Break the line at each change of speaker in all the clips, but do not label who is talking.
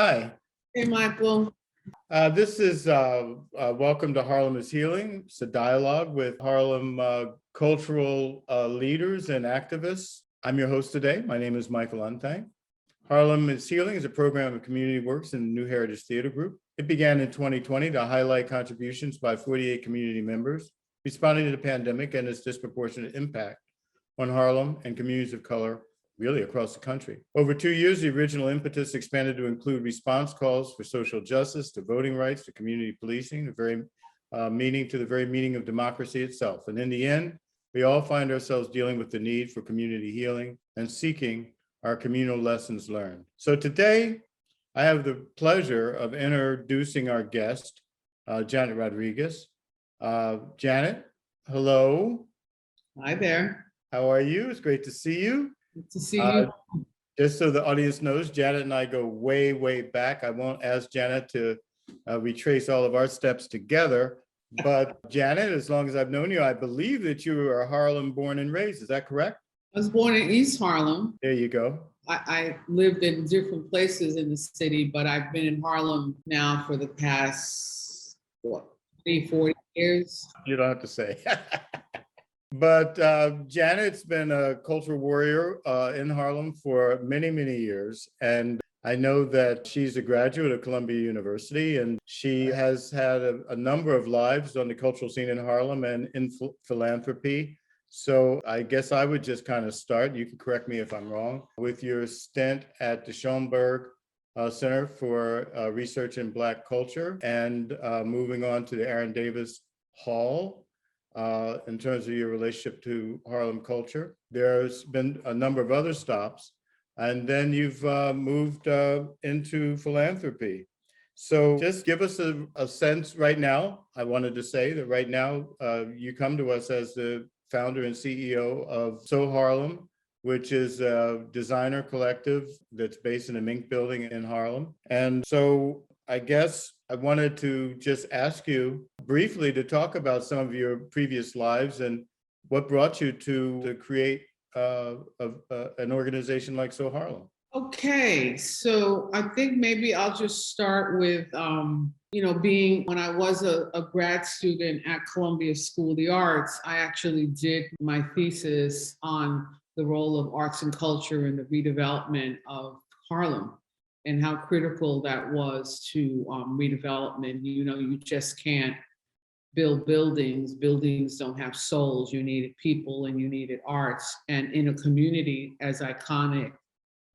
Hi,
Hey, Michael.
this is Welcome to Harlem Is Healing. It's a dialogue with Harlem cultural leaders and activists. I'm your host today. My name is Michael Unthank. Harlem Is Healing is a program of community works in the New Heritage Theater Group. It began in 2020 to highlight contributions by 48 community members responding to the pandemic and its disproportionate impact on Harlem and communities of color really across the country. Over 2 years, the original impetus expanded to include response calls for social justice, to voting rights, to community policing, the very meaning of democracy itself. And in the end, we all find ourselves dealing with the need for community healing and seeking our communal lessons learned. So today, I have the pleasure of introducing our guest, Janet Rodriguez. Janet, hello.
Hi there.
How are you? It's great to see you.
Good to see you.
Just so the audience knows, Janet and I go way, way back. I won't ask Janet to retrace all of our steps together, but Janet, as long as I've known you, I believe that you are Harlem born and raised. Is that correct?
I was born in East Harlem.
There you go.
I lived in different places in the city, but I've been in Harlem now for the past, 40 years.
You don't have to say. But Janet's been a cultural warrior in Harlem for many, many years. And I know that she's a graduate of Columbia University, and she has had a number of lives on the cultural scene in Harlem and in philanthropy. So I guess I would just kind of start, you can correct me if I'm wrong, with your stint at the Schoenberg Center for Research in Black Culture and moving on to the Aaron Davis Hall. In terms of your relationship to Harlem culture. There's been a number of other stops, and then you've moved into philanthropy. So just give us a sense right now. I wanted to say that right now you come to us as the founder and CEO of SoHarlem, which is a designer collective that's based in the Mink Building in Harlem. And so I guess I wanted to just ask you briefly to talk about some of your previous lives and what brought you to create an organization like SoHarlem.
Okay, so I think maybe I'll just start with, being when I was a grad student at Columbia School of the Arts, I actually did my thesis on the role of arts and culture in the redevelopment of Harlem, and how critical that was to redevelopment. You just can't build buildings. Buildings don't have souls. You needed people and you needed arts. And in a community as iconic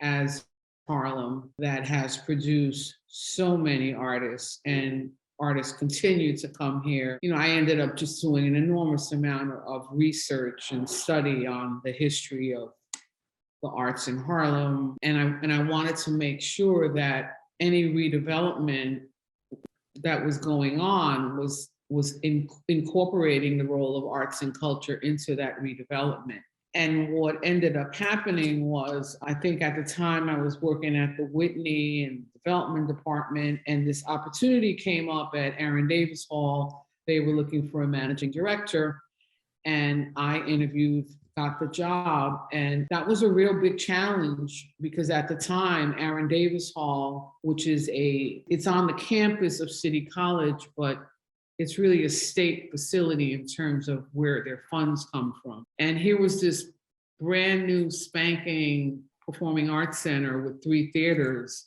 as Harlem, that has produced so many artists, and artists continue to come here. I ended up just doing an enormous amount of research and study on the history of the arts in Harlem. And I wanted to make sure that any redevelopment that was going on was incorporating the role of arts and culture into that redevelopment. And what ended up happening was, I think at the time I was working at the Whitney and Development Department, and this opportunity came up at Aaron Davis Hall. They were looking for a managing director, and I interviewed, got the job. And that was a real big challenge because at the time, Aaron Davis Hall, which is it's on the campus of City College, but it's really a state facility in terms of where their funds come from. And here was this brand new spanking performing arts center with 3 theaters.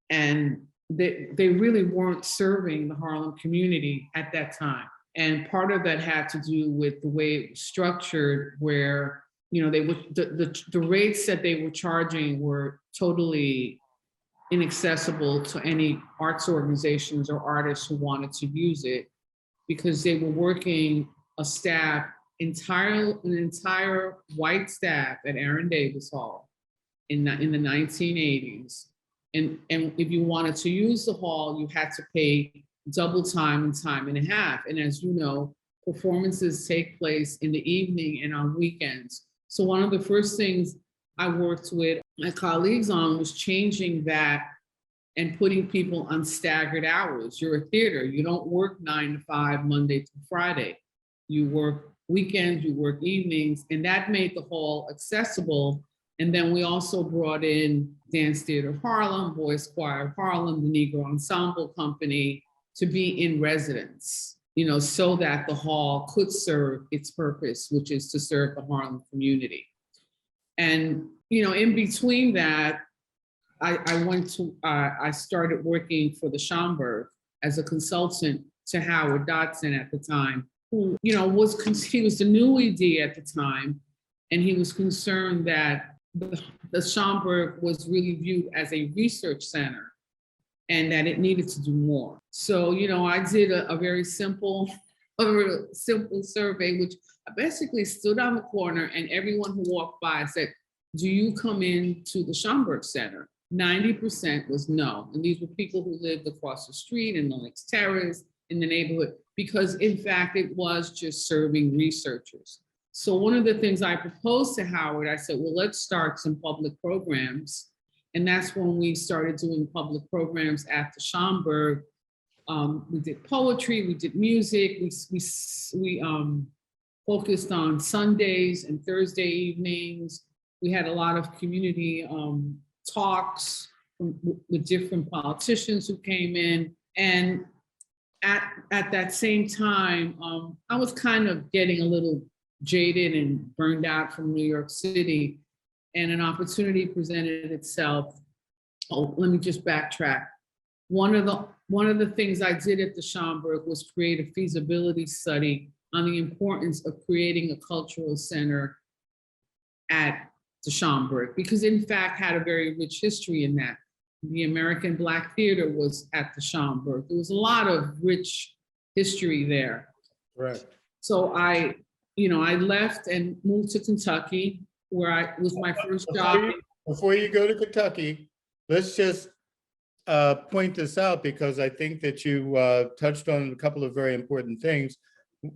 And they really weren't serving the Harlem community at that time. And part of that had to do with the way it was structured, where they would the rates that they were charging were totally inaccessible to any arts organizations or artists who wanted to use it, because they were working an entire white staff at Aaron Davis Hall in the 1980s. And if you wanted to use the hall, you had to pay double time and time and a half. And as you know, performances take place in the evening and on weekends. So one of the first things I worked with my colleagues on was changing that and putting people on staggered hours. You're a theater, you don't work 9 to 5, Monday through Friday. You work weekends, you work evenings, and that made the hall accessible And then we also brought in Dance Theater Harlem, Boys Choir Harlem, the Negro Ensemble Company to be in residence, so that the hall could serve its purpose, which is to serve the Harlem community. And, in between that, I started working for the Schomburg as a consultant to Howard Dotson at the time, who, he was the new ED at the time, and he was concerned that the Schomburg was really viewed as a research center and that it needed to do more. So, I did a very simple survey, which I basically stood on the corner and everyone who walked by said, do you come into the Schomburg Center? 90% was no. And these were people who lived across the street in Lenox Terrace, in the neighborhood, because in fact, it was just serving researchers. So one of the things I proposed to Howard, I said, well, let's start some public programs. And that's when we started doing public programs at the Schomburg. We did poetry, we did music, we focused on Sundays and Thursday evenings. We had a lot of community talks with different politicians who came in. And at that same time, I was kind of getting a little jaded and burned out from New York City, and an opportunity presented itself. Oh, let me just backtrack. One of the things I did at the Schomburg was create a feasibility study on the importance of creating a cultural center at the Schomburg, because in fact had a very rich history in that. The American Black Theater was at the Schomburg. There was a lot of rich history there.
Right.
So I left and moved to Kentucky, where I was my first job.
Before you go to Kentucky, let's just point this out, because I think that you touched on a couple of very important things.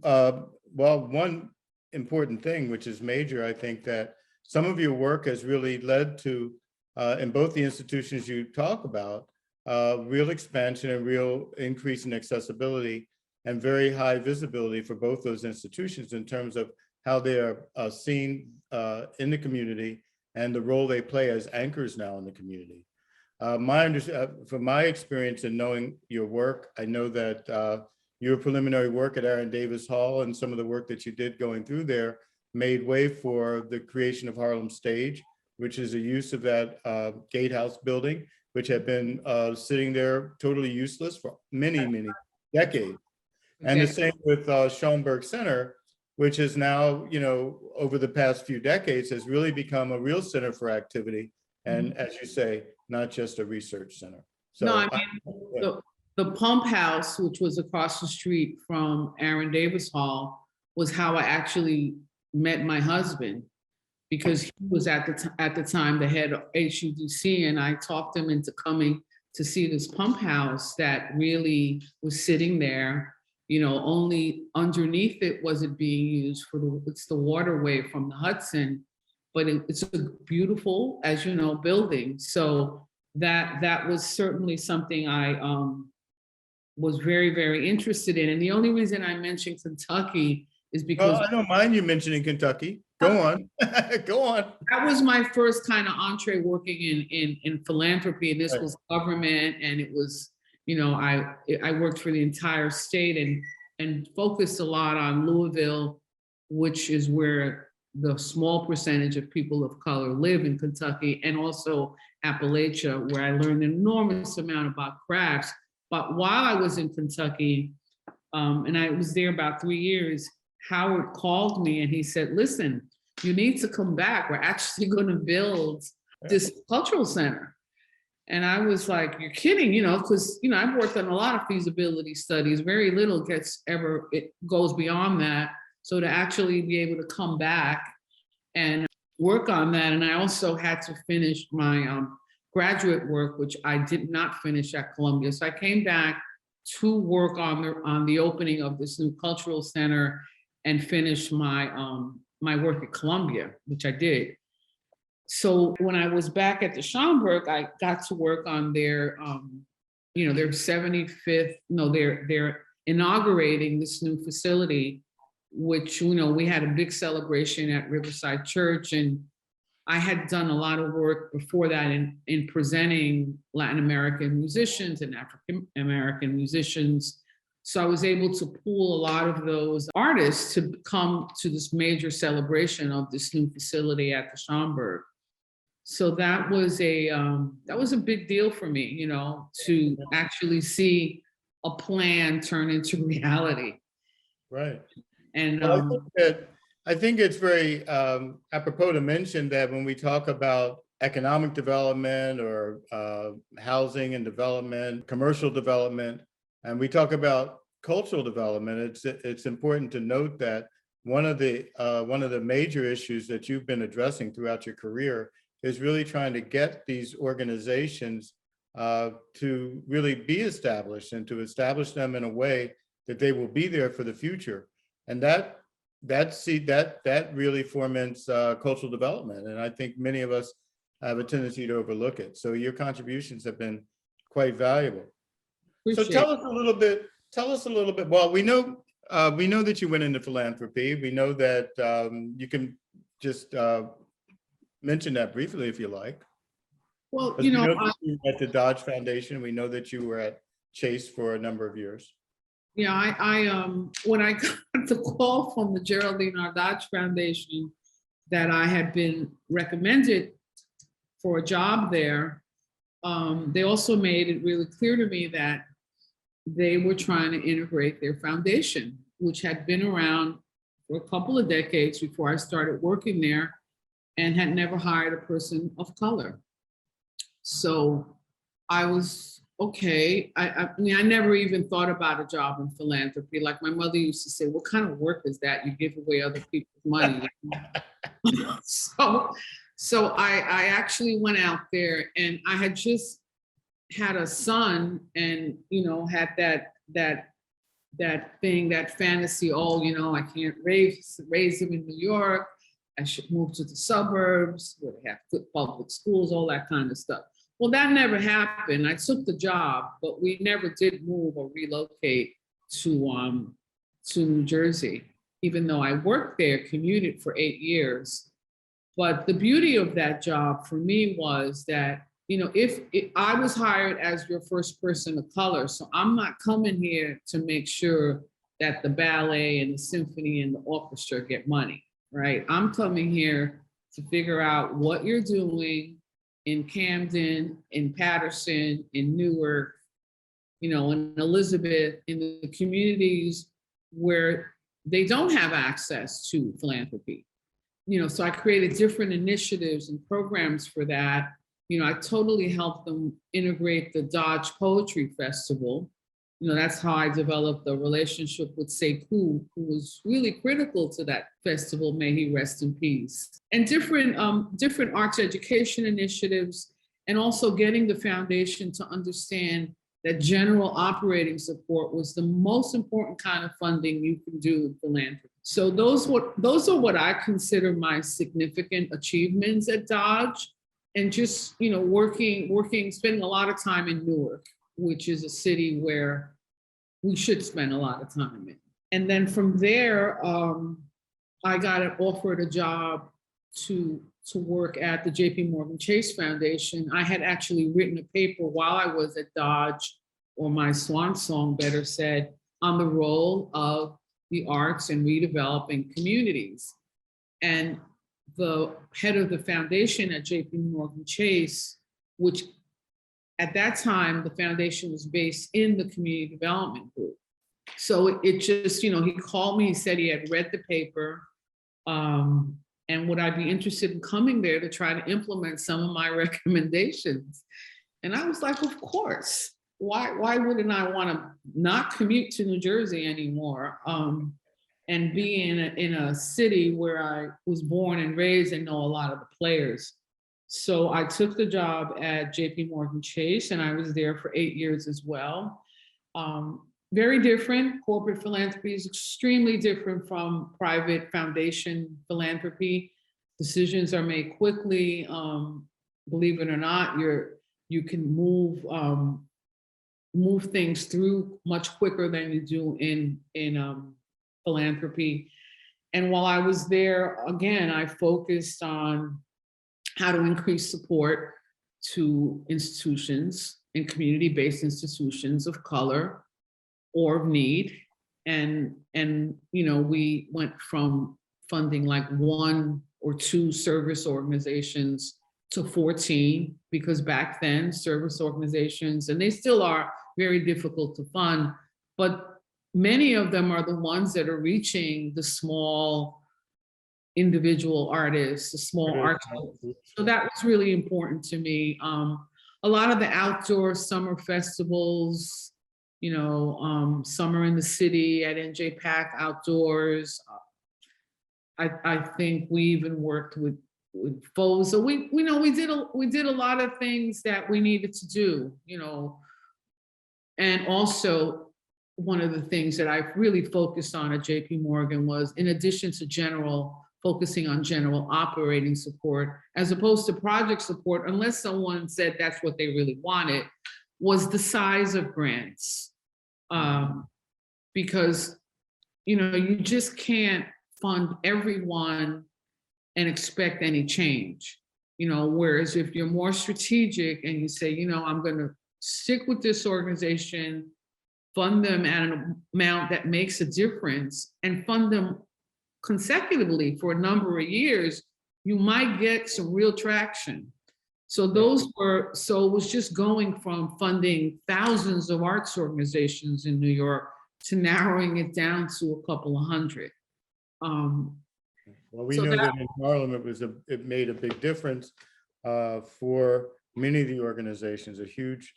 Well, one important thing, which is major, I think that some of your work has really led to, in both the institutions you talk about, real expansion and real increase in accessibility and very high visibility for both those institutions in terms of how they are seen in the community and the role they play as anchors now in the community. From my experience in knowing your work, I know that your preliminary work at Aaron Davis Hall and some of the work that you did going through there made way for the creation of Harlem Stage, which is a use of that gatehouse building, which had been sitting there totally useless for many, many decades. And the same with Schomburg Center, which is now, over the past few decades, has really become a real center for activity. And as you say, not just a research center. So,
no, I mean, the pump house, which was across the street from Aaron Davis Hall, was how I actually met my husband, because he was at the time the head of HUDC, and I talked him into coming to see this pump house that really was sitting there. Only underneath it was it being used it's the waterway from the Hudson, but it's a beautiful, as you know, building. So that was certainly something I was very, very interested in. And the only reason I mentioned Kentucky is because—
I don't mind you mentioning Kentucky. Go on, go on.
That was my first kind of entree working in philanthropy, and this was government, and it was, I worked for the entire state and focused a lot on Louisville, which is where the small percentage of people of color live in Kentucky, and also Appalachia, where I learned an enormous amount about crafts. But while I was in Kentucky, and I was there about 3 years, Howard called me and he said, listen, you need to come back. We're actually going to build this cultural center. And I was like, you're kidding, because, I've worked on a lot of feasibility studies. Very little it goes beyond that. So to actually be able to come back and work on that. And I also had to finish my graduate work, which I did not finish at Columbia. So I came back to work on the opening of this new cultural center and finish my my work at Columbia, which I did. So when I was back at the Schomburg, I got to work on their, their 75th, they're inaugurating this new facility, which, we had a big celebration at Riverside Church, and I had done a lot of work before that in presenting Latin American musicians and African American musicians. So I was able to pull a lot of those artists to come to this major celebration of this new facility at the Schomburg. So that was a big deal for me, you know, to actually see a plan turn into reality.
Right.
And
Well, I think it's very apropos to mention that when we talk about economic development or housing and development, commercial development, and we talk about cultural development, it's important to note that one of the major issues that you've been addressing throughout your career is really trying to get these organizations to really be established and to establish them in a way that they will be there for the future. And that really foments cultural development. And I think many of us have a tendency to overlook it. So your contributions have been quite valuable. So tell us a little bit. Well, we know that you went into philanthropy. We know that you can just mention that briefly if you like.
well, you know,
at the Dodge Foundation, we know that you were at Chase for a number of years.
Yeah, I when I got the call from the Geraldine R. Dodge Foundation that I had been recommended for a job there, they also made it really clear to me that they were trying to integrate their foundation, which had been around for a couple of decades before I started working there, and had never hired a person of color. So I was okay. I mean, I never even thought about a job in philanthropy. Like my mother used to say, what kind of work is that? You give away other people's money. So I actually went out there, and I had just had a son, and, you know, had that fantasy, oh, you know, I can't raise him in New York. I should move to the suburbs where they have good public schools, all that kind of stuff. Well, that never happened. I took the job, but we never did move or relocate to New Jersey, even though I worked there, commuted for 8 years. But the beauty of that job for me was that, you know, if I was hired as your first person of color, so I'm not coming here to make sure that the ballet and the symphony and the orchestra get money, right? I'm coming here to figure out what you're doing in Camden, in Patterson, in Newark, you know, in Elizabeth, in the communities where they don't have access to philanthropy. You know, so I created different initiatives and programs for that. You know, I totally helped them integrate the Dodge Poetry Festival. You know, that's how I developed a relationship with Sekou, who was really critical to that festival, may he rest in peace. And different arts education initiatives, and also getting the foundation to understand that general operating support was the most important kind of funding you can do in philanthropy. So those are what I consider my significant achievements at Dodge. And just, you know, spending a lot of time in Newark, which is a city where we should spend a lot of time in. And then from there, I got offered a job to work at the JP Morgan Chase Foundation. I had actually written a paper while I was at Dodge, or my swan song better said, on the role of the arts in redeveloping communities. And the head of the foundation at JP Morgan Chase, which at that time, the foundation was based in the community development group. So it just, you know, he called me, he said he had read the paper, and would I be interested in coming there to try to implement some of my recommendations? And I was like, of course. Why wouldn't I want to not commute to New Jersey anymore, and be in a city where I was born and raised and know a lot of the players? So I took the job at JP Morgan Chase, and I was there for 8 years as well. Very different. Corporate philanthropy is extremely different from private foundation philanthropy. Decisions are made quickly. Believe it or not, you can move things through much quicker than you do in philanthropy. And while I was there, again, I focused on how to increase support to institutions and community-based institutions of color or of need. And we went from funding like 1 or 2 service organizations to 14, because back then service organizations, and they still are very difficult to fund, but many of them are the ones that are reaching the small individual artists, the small artists. So that was really important to me. A lot of the outdoor summer festivals, Summer in the City at NJPAC Outdoors. I think we even worked with FOs. So we did a lot of things that we needed to do, and also one of the things that I really focused on at JP Morgan was, in addition to focusing on general operating support, as opposed to project support, unless someone said that's what they really wanted, was the size of grants. Because, you just can't fund everyone and expect any change. Whereas if you're more strategic and you say, I'm gonna stick with this organization, fund them at an amount that makes a difference, and fund them consecutively for a number of years, you might get some real traction. So it was just going from funding thousands of arts organizations in New York to narrowing it down to a couple of hundred.
Well, we know that in Harlem, it made a big difference for many of the organizations, a huge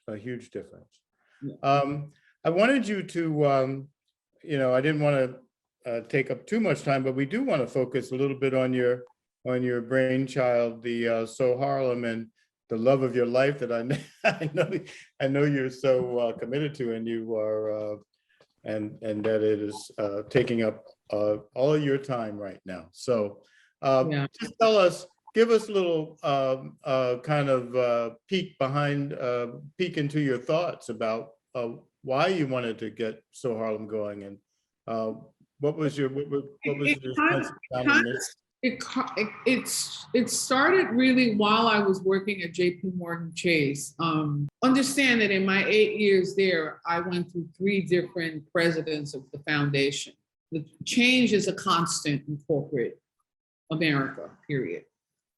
difference.
Yeah.
I wanted you to, I didn't want to take up too much time, but we do want to focus a little bit on your brainchild, the SoHarlem, and the love of your life that I know you're so committed to, and you are, and that it is taking up all of your time right now. So just give us a little kind of peek into your thoughts about why you wanted to get SoHarlem going, and what was your sense of
it started really while I was working at JP Morgan Chase. Understand that in my 8 years there, I went through 3 different presidents of the foundation. The change is a constant in corporate America, period.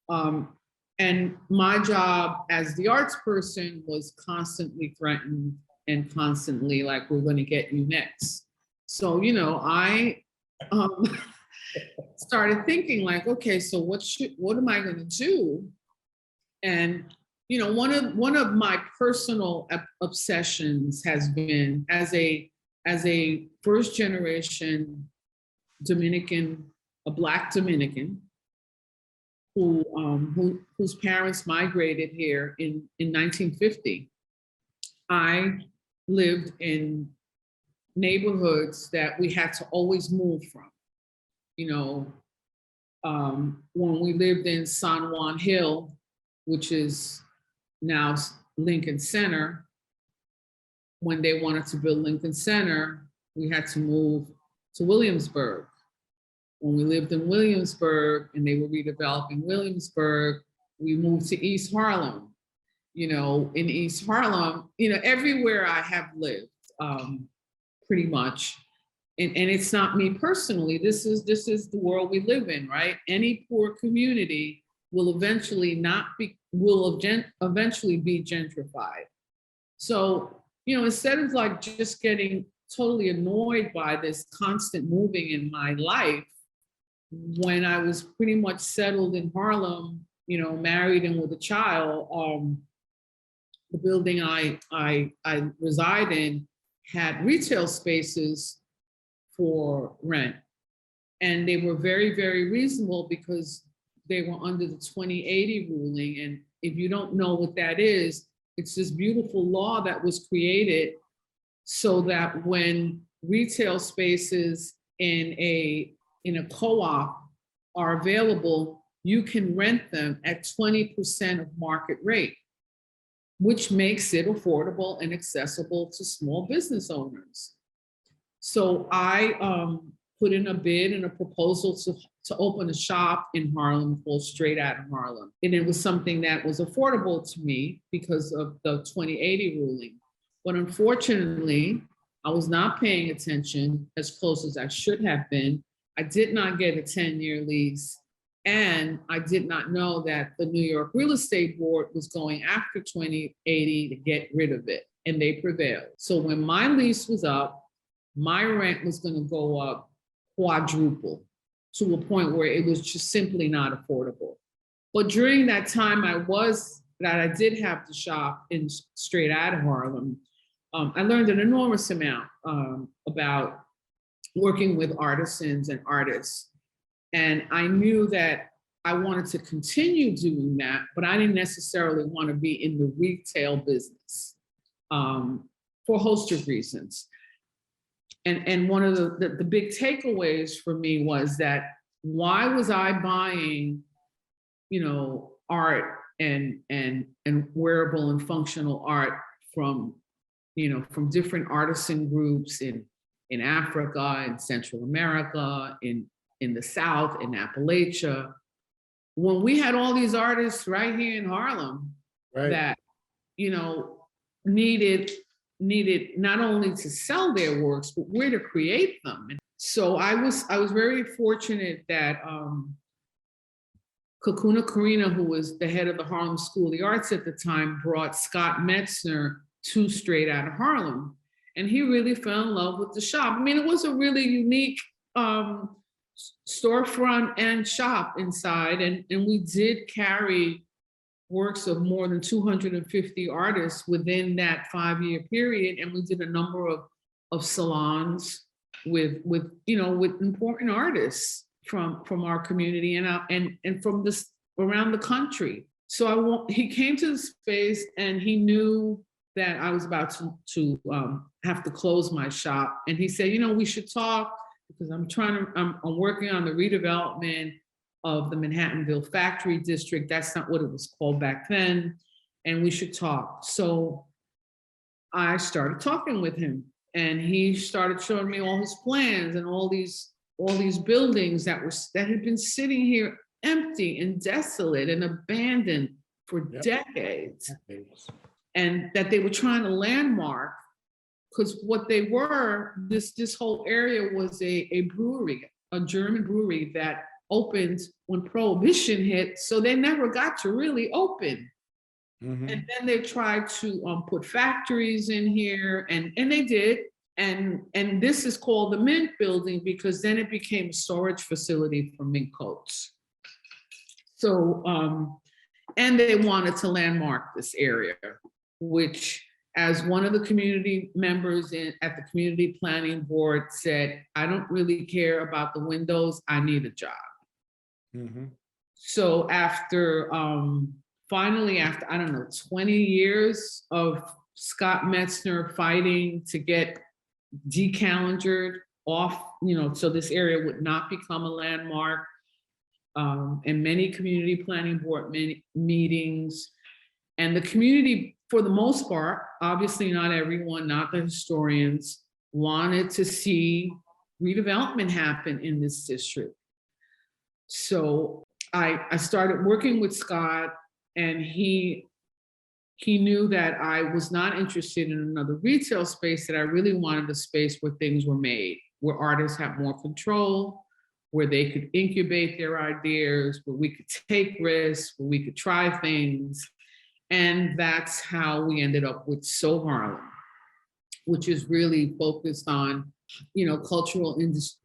And my job as the arts person was constantly threatened and constantly like, we're going to get you next. So, I started thinking like, okay, so what am I going to do? And, one of my personal obsessions has been as a first generation Dominican, a Black Dominican, whose parents migrated here in 1950. I lived in neighborhoods that we had to always move from. When we lived in San Juan Hill, which is now Lincoln Center, when they wanted to build Lincoln Center, we had to move to Williamsburg. When we lived in Williamsburg and they were redeveloping Williamsburg, we moved to East Harlem. In East Harlem, everywhere I have lived, pretty much. And it's not me personally, this is the world we live in, right? Any poor community will eventually be gentrified. So, instead of like just getting totally annoyed by this constant moving in my life, when I was pretty much settled in Harlem, married and with a child, the building I reside in had retail spaces for rent. And they were very, very reasonable because they were under the 2080 ruling. And if you don't know what that is, it's this beautiful law that was created so that when retail spaces in a co-op are available, you can rent them at 20% of market rate, which makes it affordable and accessible to small business owners. So I put in a bid and a proposal to open a shop in Harlem called Straight Out of Harlem. And it was something that was affordable to me because of the 2080 ruling. But unfortunately, I was not paying attention as close as I should have been. I did not get a 10-year lease. And I did not know that the New York Real Estate Board was going after 2080 to get rid of it. And they prevailed. So when my lease was up, my rent was going to go up quadruple to a point where it was just simply not affordable. But during that time I did have the shop in Straight Out of Harlem, I learned an enormous amount about working with artisans and artists. And I knew that I wanted to continue doing that, but I didn't necessarily want to be in the retail business for a host of reasons. And one of the big takeaways for me was that why was I buying, art and wearable and functional art from different artisan groups in Africa, in Central America, in the South, in Appalachia, when we had all these artists right here in Harlem that, needed not only to sell their works, but where to create them. And so I was very fortunate that Kakuna Karina, who was the head of the Harlem School of the Arts at the time, brought Scott Metzner to Straight Out of Harlem. And he really fell in love with the shop. I mean, it was a really unique storefront and shop inside. And we did carry works of more than 250 artists within that 5-year period. And we did a number of salons with important artists from our community and from around the country. So he came to the space and he knew that I was about to have to close my shop. And he said, we should talk because I'm working on the redevelopment of the Manhattanville Factory District. That's not what it was called back then. And we should talk. So I started talking with him and he started showing me all his plans and all these buildings that had been sitting here empty and desolate and abandoned for decades. And that they were trying to landmark, because what they were, this whole area was a brewery, a German brewery that opened when Prohibition hit, so they never got to really open. Mm-hmm. And then they tried to put factories in here, and they did. And this is called the Mint Building because then it became a storage facility for mink coats. So, and they wanted to landmark this area, which, as one of the community members at the community planning board said, I don't really care about the windows, I need a job. Mm-hmm. So finally after, I don't know, 20 years of Scott Metzner fighting to get decalendared off, so this area would not become a landmark, and many community planning board meetings, and the community, for the most part, obviously not everyone, not the historians, wanted to see redevelopment happen in this district. So I started working with Scott, and he knew that I was not interested in another retail space, that I really wanted a space where things were made, where artists have more control, where they could incubate their ideas, where we could take risks, where we could try things. And that's how we ended up with SoHarlem, which is really focused on,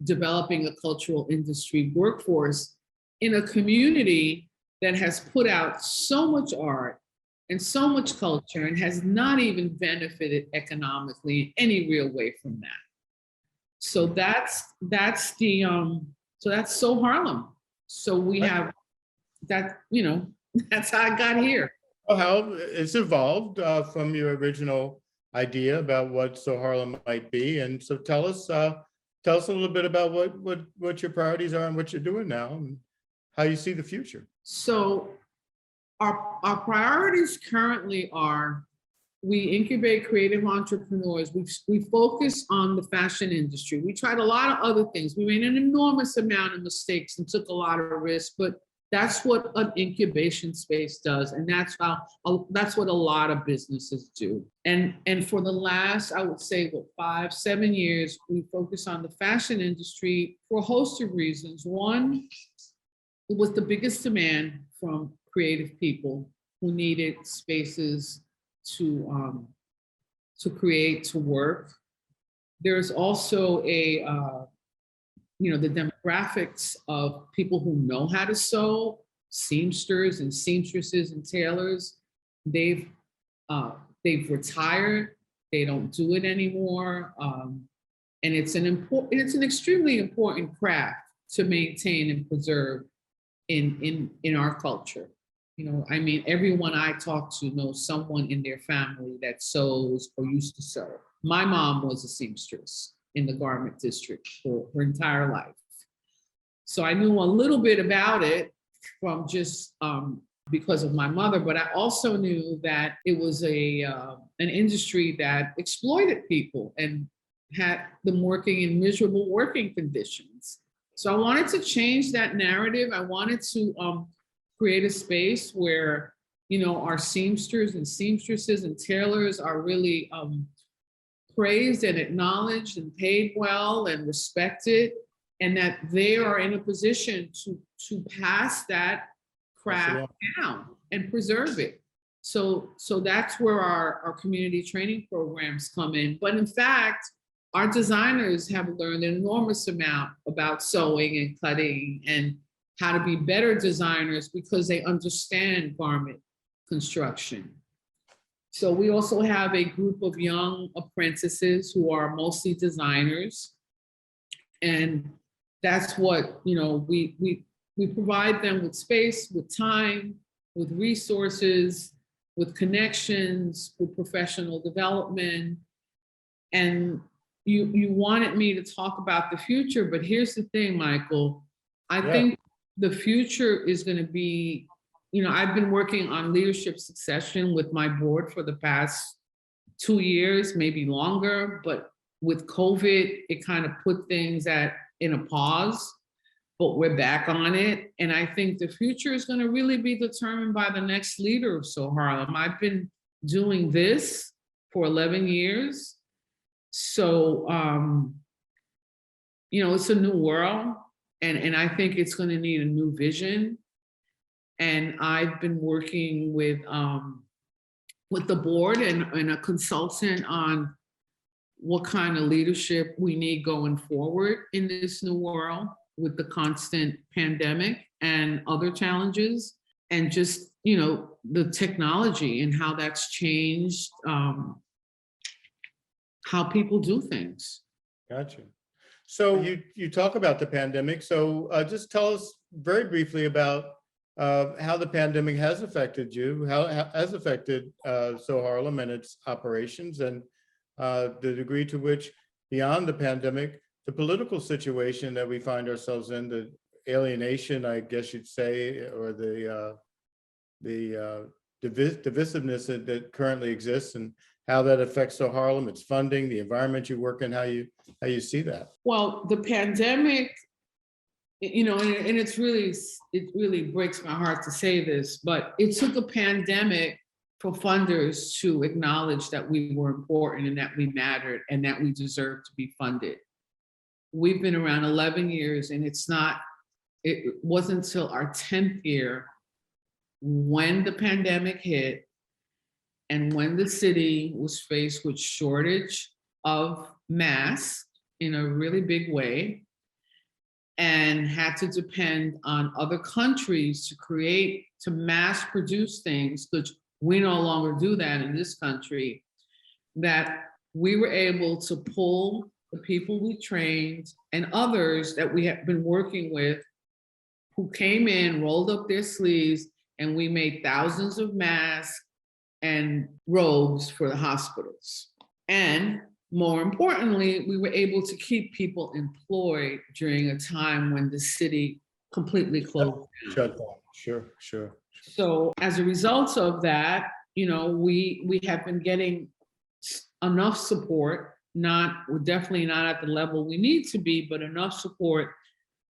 developing a cultural industry workforce in a community that has put out so much art and so much culture and has not even benefited economically in any real way from that. So that's SoHarlem. So we have that, that's how I got here.
Well, how it's evolved from your original idea about what SoHarlem might be, and so tell us a little bit about what your priorities are and what you're doing now, and how you see the future.
So our priorities currently are, we incubate creative entrepreneurs. We focus on the fashion industry. We tried a lot of other things. We made an enormous amount of mistakes and took a lot of risks, but that's what an incubation space does. And that's what a lot of businesses do. And for the last, I would say, 5-7 years, we focus on the fashion industry for a host of reasons. One, it was the biggest demand from creative people who needed spaces to create, to work. There's also the demographics of people who know how to sew, seamsters and seamstresses and tailors. They've retired. They don't do it anymore, and it's an extremely important craft to maintain and preserve in our culture. I mean, everyone I talk to knows someone in their family that sews or used to sew. My mom was a seamstress in the garment district for her entire life. So I knew a little bit about it from just because of my mother, but I also knew that it was an industry that exploited people and had them working in miserable working conditions. So I wanted to change that narrative. I wanted to create a space where, our seamsters and seamstresses and tailors are really praised and acknowledged and paid well and respected, and that they are in a position to pass that craft down and preserve it. So that's where our community training programs come in. But in fact, our designers have learned an enormous amount about sewing and cutting and how to be better designers because they understand garment construction. So we also have a group of young apprentices who are mostly designers. And that's what, we provide them with space, with time, with resources, with connections, with professional development. And you wanted me to talk about the future, but here's the thing, Michael. I think the future is going to be, I've been working on leadership succession with my board for the past 2 years, maybe longer, but with COVID, it kind of put things in a pause, but we're back on it. And I think the future is going to really be determined by the next leader of SoHarlem. I've been doing this for 11 years. So, it's a new world. And I think it's going to need a new vision. And I've been working with the board and a consultant on what kind of leadership we need going forward in this new world with the constant pandemic and other challenges, and just, the technology and how that's changed how people do things.
Gotcha. So you talk about the pandemic. So just tell us very briefly about how the pandemic has affected you, how has affected SoHarlem and its operations, and the degree to which, beyond the pandemic, the political situation that we find ourselves in, the alienation, I guess you'd say, or the divisiveness that currently exists, and how that affects SoHarlem, its funding, the environment you work in, how you see that.
Well, the pandemic, and it really breaks my heart to say this, but it took a pandemic for funders to acknowledge that we were important and that we mattered and that we deserved to be funded. We've been around 11 years, and it wasn't until our 10th year when the pandemic hit and when the city was faced with shortage of masks in a really big way and had to depend on other countries to mass produce things, which we no longer do that in this country, that we were able to pull the people we trained and others that we have been working with who came in, rolled up their sleeves, and we made thousands of masks and robes for the hospitals. And more importantly, we were able to keep people employed during a time when the city completely closed down.
Shut down. Sure.
So as a result of that, we have been getting enough support, we're definitely not at the level we need to be, but enough support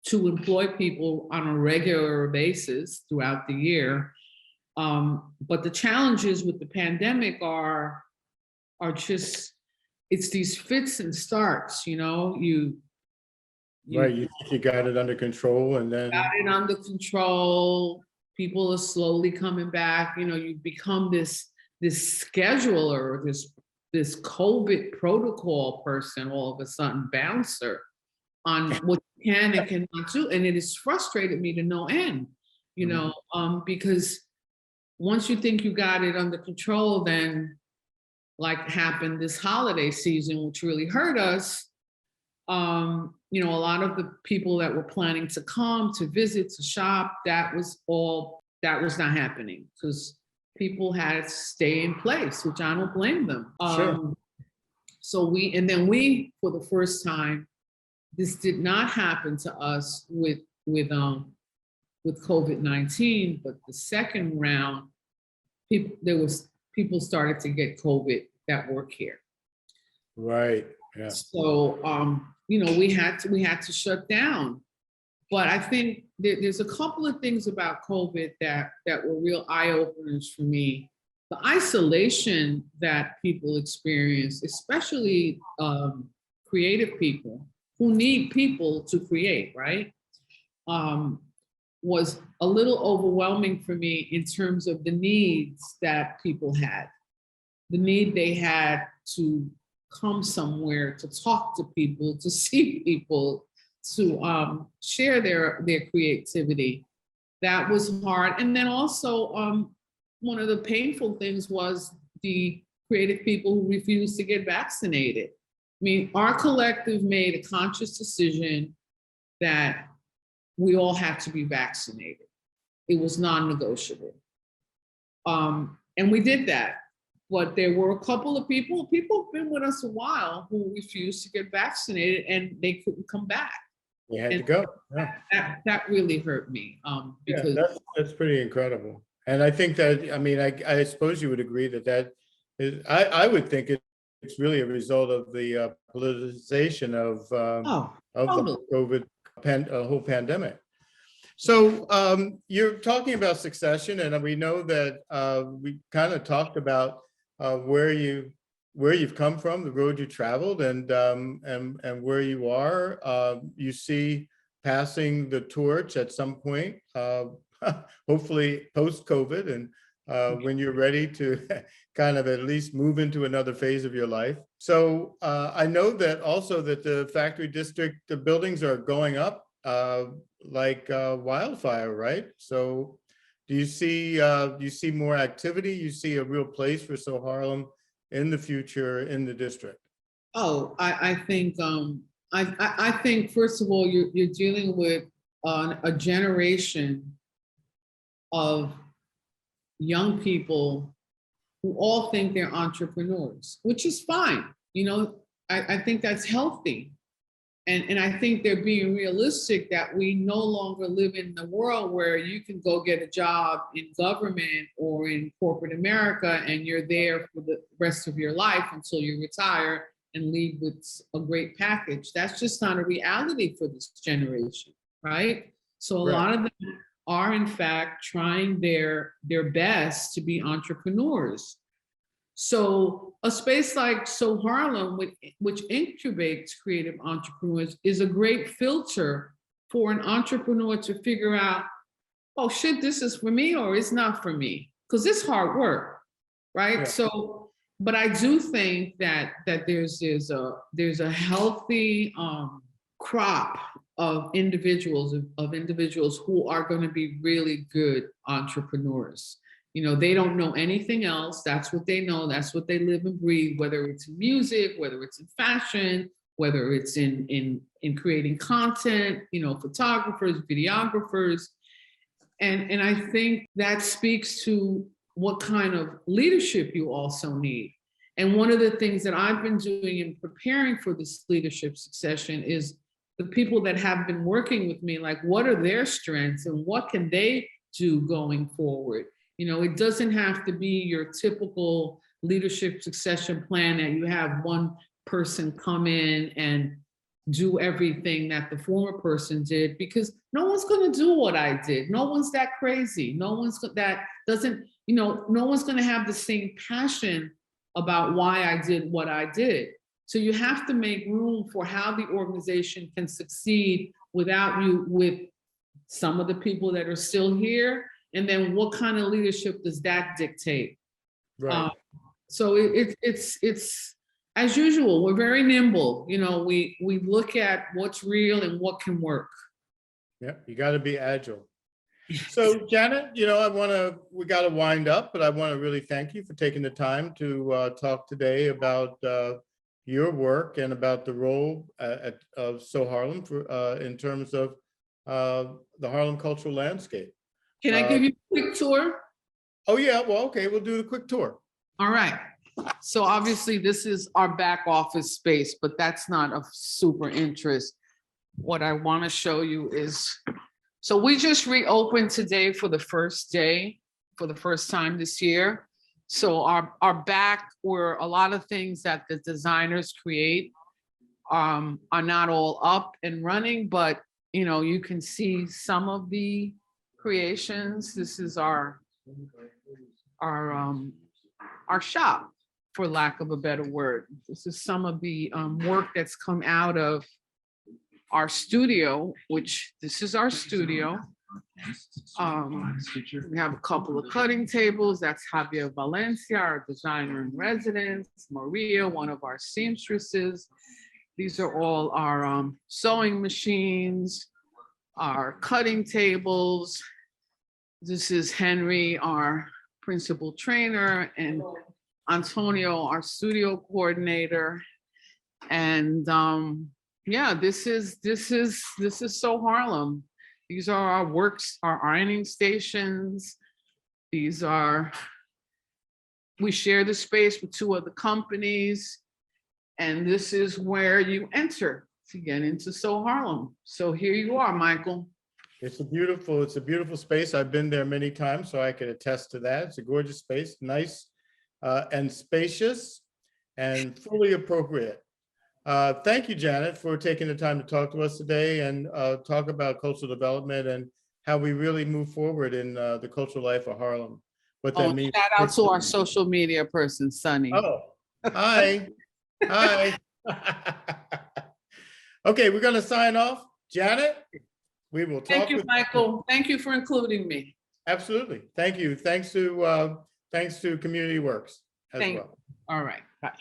to employ people on a regular basis throughout the year. But the challenges with the pandemic are just, it's these fits and starts, you
Right. You think you got it under control and then.
got it under control. People are slowly coming back. You become this scheduler, this COVID protocol person, all of a sudden bouncer on what you can and cannot do. And it has frustrated me to no end, because once you think you got it under control, then like happened this holiday season, which really hurt us. A lot of the people that were planning to come to visit, to shop, that was not happening because people had to stay in place, which I don't blame them.
Sure.
So we, for the first time, this did not happen to us with COVID-19, but the second round, people started to get COVID that work here.
Right. Yeah.
So we had to shut down. But I think there's a couple of things about COVID that were real eye openers for me. The isolation that people experience, especially creative people who need people to create, right? Was a little overwhelming for me in terms of the needs that people had. The need they had to come somewhere, to talk to people, to see people, to share their creativity. That was hard. And then also one of the painful things was the creative people who refused to get vaccinated. I mean, our collective made a conscious decision that we all had to be vaccinated. It was non-negotiable. And we did that. But there were a couple of people who've been with us a while who refused to get vaccinated and they couldn't come back.
You had to go. Yeah.
That really hurt me. Because
that's pretty incredible. And I think that, I suppose you would agree that is, I would think it's really a result of the politicization of the COVID whole pandemic. So you're talking about succession, and we know that we kind of talked about where you've come from, the road you traveled, and where you are. You see passing the torch at some point, hopefully post-COVID, and when you're ready to kind of at least move into another phase of your life. So I know that also that the factory district, the buildings are going up like wildfire, right? So do you see more activity? You see a real place for SoHarlem in the future in the district? Oh,
I think I think first of all, you're dealing with a generation of young people who all think they're entrepreneurs, which is fine. I think that's healthy. And I think they're being realistic that we no longer live in the world where you can go get a job in government or in corporate America and you're there for the rest of your life until you retire and leave with a great package. That's just not a reality for this generation, right? So a lot of them are in fact trying their best to be entrepreneurs. So a space like SoHarlem, which incubates creative entrepreneurs, is a great filter for an entrepreneur to figure out, oh shit, this is for me or it's not for me, because it's hard work, right? Yeah. So, but I do think that there's a healthy crop of individuals who are going to be really good entrepreneurs. They don't know anything else. That's what they know. That's what they live and breathe, whether it's in music, whether it's in fashion, whether it's in creating content, photographers, videographers. And I think that speaks to what kind of leadership you also need. And one of the things that I've been doing in preparing for this leadership succession is the people that have been working with me, like, what are their strengths and what can they do going forward? It doesn't have to be your typical leadership succession plan that you have one person come in and do everything that the former person did, because no one's going to do what I did. No one's that crazy. No one's no one's going to have the same passion about why I did what I did. So you have to make room for how the organization can succeed without you, with some of the people that are still here. And then what kind of leadership does that dictate?
Right.
So it's as usual, we're very nimble. We look at what's real and what can work.
Yeah, you got to be agile. So Janet, we got to wind up, but I want to really thank you for taking the time to talk today about your work and about the role of SoHarlem in terms of the Harlem cultural landscape.
Can I give you a quick tour?
Oh yeah, well, okay, we'll do the quick tour.
All right. So obviously this is our back office space, but that's not of super interest. What I want to show you is, so we just reopened today for the first day, for the first time this year. So our back, where a lot of things that the designers create are not all up and running, but you can see some of the creations. This is our shop, for lack of a better word. This is some of the work that's come out of our studio, which this is our studio. We have a couple of cutting tables. That's Javier Valencia, our designer in residence. Maria, one of our seamstresses. These are all our sewing machines, our cutting tables. This is Henry, our principal trainer, and Antonio, our studio coordinator. And yeah, this is SoHarlem. These are our works, our ironing stations. We share the space with two other companies. And this is where you enter to get into SoHarlem. So here you are, Michael.
It's a beautiful space. I've been there many times, so I can attest to that. It's a gorgeous space, nice and spacious and fully appropriate. Thank you, Janet, for taking the time to talk to us today and talk about cultural development and how we really move forward in the cultural life of Harlem. What that means.
Shout out to our social media person, Sunny.
Oh, hi. Hi. Okay, we're going to sign off. Janet, we will talk.
Thank you, Michael. Thank you for including me.
Absolutely. Thank you. Thanks to Community Works as well.
All right. Bye.